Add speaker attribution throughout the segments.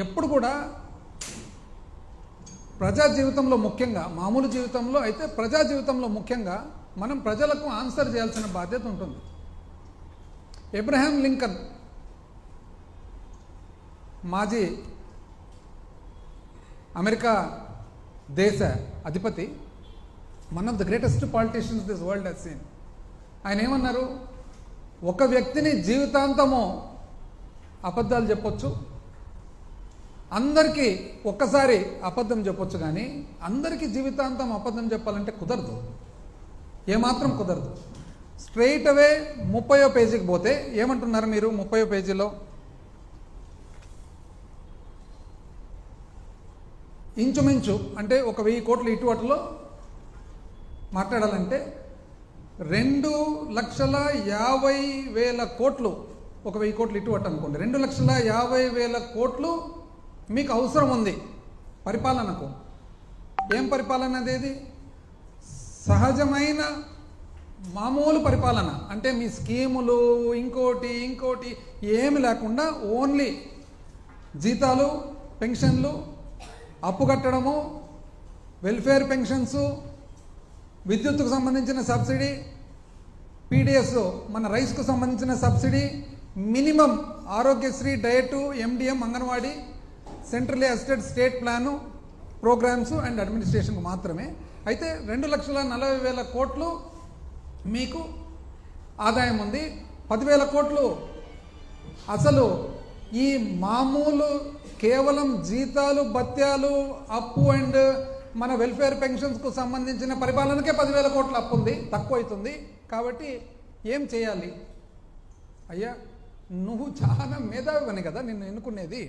Speaker 1: ఎప్పుడు కూడా ప్రజా జీవితంలో ముఖ్యంగా, మామూలు జీవితంలో అయితే ప్రజా జీవితంలో ముఖ్యంగా మనం ప్రజలకు ఆన్సర్ చేయాల్సిన బాధ్యత ఉంటుంది. అబ్రహాం లింకన్ మాజీ అమెరికా దేశ అధిపతి, one of the greatest politicians this world has scene. ఆయన ఏమన్నారు, ఒక వ్యక్తిని జీవితాంతము అబద్ధాలు చెప్పొచ్చు, అందరికీ ఒక్కసారి అబద్ధం చెప్పొచ్చు, కానీ అందరికీ జీవితాంతం అబద్ధం చెప్పాలంటే కుదరదు, ఏమాత్రం కుదరదు. స్ట్రైట్ అవే 30వ పేజీకి పోతే ఏమంటున్నారు మీరు? 30వ పేజీలో ఇంచుమించు అంటే 1,000 కోట్లు ఇటువట్లో మాట్లాడాలంటే 2,50,000 కోట్లు, 1,000 కోట్లు ఇటువట్ అనుకోండి, 2,50,000 కోట్లు మీకు అవసరం ఉంది పరిపాలనకు. ఏం పరిపాలన అదేది? సహజమైన మామూలు పరిపాలన, అంటే మీ స్కీములు ఇంకోటి ఏమి లేకుండా ఓన్లీ జీతాలు, పెన్షన్లు, అప్పు కట్టడము, వెల్ఫేర్ పెన్షన్స్, విద్యుత్తుకు సంబంధించిన సబ్సిడీ, పీడిఎస్ మన రైస్కు సంబంధించిన subsidy, minimum Aarogyasri, diet, MDM, anganwadi, centrally assisted state plan, programmes and అడ్మినిస్ట్రేషన్కు మాత్రమే. అయితే 2,40,000 కోట్లు మీకు ఆదాయం ఉంది. 10,000 కోట్లు అసలు ఈ మామూలు కేవలం జీతాలు, భత్యాలు, అప్పు అండ్ మన వెల్ఫేర్ పెన్షన్స్కు సంబంధించిన పరిపాలనకే 10,000 కోట్ల అప్పు ఉంది, తక్కువ అవుతుంది. కాబట్టి ఏం చేయాలి? అయ్యా, నువ్వు చాలా మేధావివని కదా నిన్ను ఎన్నుకునేది,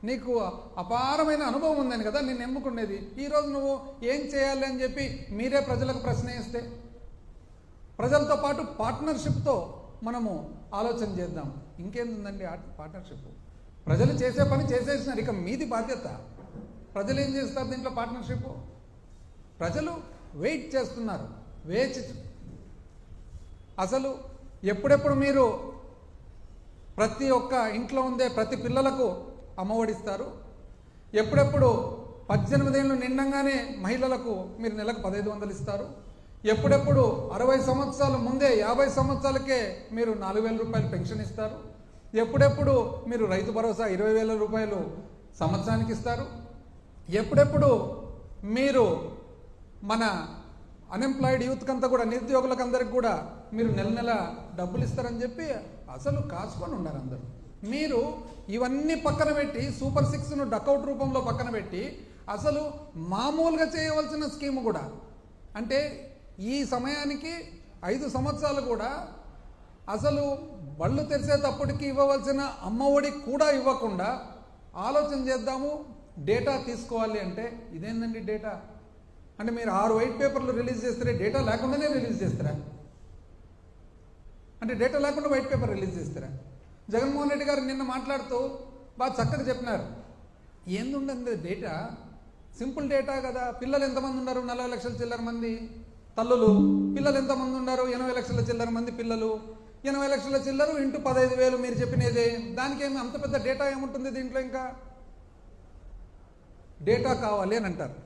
Speaker 1: నీకు అపారమైన అనుభవం ఉందని కదా నిన్ను ఎన్నుకునేది. ఈరోజు నువ్వు ఏం చేయాలి అని చెప్పి మీరే ప్రజలకు ప్రశ్న వేస్తే, ప్రజలతో పాటు పార్ట్నర్షిప్తో మనము ఆలోచన చేద్దాం. ఇంకేందండి పార్ట్నర్షిప్? ప్రజలు చేసే పని చేసేసినారు, ఇక మీది బాధ్యత. ప్రజలు ఏం చేస్తారు దీంట్లో? పార్ట్నర్షిప్. ప్రజలు వెయిట్ చేస్తున్నారు, వేచి అసలు ఎప్పుడెప్పుడు మీరు ప్రతి ఒక్క ఇంట్లో ఉండే ప్రతి పిల్లలకు అమ్మఒడిస్తారు, ఎప్పుడెప్పుడు 18 ఏళ్ళు నిండంగానే మహిళలకు మీరు నెలకు 1,500 ఇస్తారు, ఎప్పుడెప్పుడు 60 సంవత్సరాల ముందే 50 సంవత్సరాలకే మీరు 4,000 రూపాయలు పెన్షన్ ఇస్తారు, ఎప్పుడెప్పుడు మీరు రైతు భరోసా 20,000 రూపాయలు సంవత్సరానికి ఇస్తారు, ఎప్పుడెప్పుడు మీరు మన అన్ఎంప్లాయిడ్ యూత్కి అంతా కూడా, నిరుద్యోగులకు అందరికి కూడా మీరు నెల నెల డబ్బులు ఇస్తారని చెప్పి అసలు కాసుకొని ఉన్నారు అందరూ. మీరు ఇవన్నీ పక్కన పెట్టి సూపర్ 6ను డకౌట్ రూపంలో పక్కన పెట్టి అసలు మామూలుగా చేయవలసిన స్కీమ్ కూడా, అంటే ఈ సమయానికి 5 సంవత్సరాలు కూడా అసలు బళ్ళు తెరిచేటప్పటికి ఇవ్వవలసిన అమ్మఒడి కూడా ఇవ్వకుండా ఆలోచన చేద్దాము, డేటా తీసుకోవాలి అంటే ఇదేందండి డేటా? అంటే మీరు 6 వైట్ పేపర్లు రిలీజ్ చేస్తారే, డేటా లేకుండానే రిలీజ్ చేస్తారా? అంటే డేటా లేకుండా వైట్ పేపర్ రిలీజ్ చేస్తారా? జగన్మోహన్ రెడ్డి గారు నిన్న మాట్లాడుతూ బాగా చక్కగా చెప్పినారు, ఏందుండండి డేటా, సింపుల్ డేటా కదా. పిల్లలు ఎంతమంది ఉన్నారు? 40 లక్షల చిల్లర మంది తల్లులు. పిల్లలు ఎంతమంది ఉన్నారు? 80 లక్షల చిల్లర మంది పిల్లలు. 80 లక్షల చిల్లరు ఇంటూ 15,000 మీరు చెప్పినదే. దానికి ఏమి అంత పెద్ద డేటా ఏముంటుంది దీంట్లో? ఇంకా డేటా కావాలి అని అంటారు.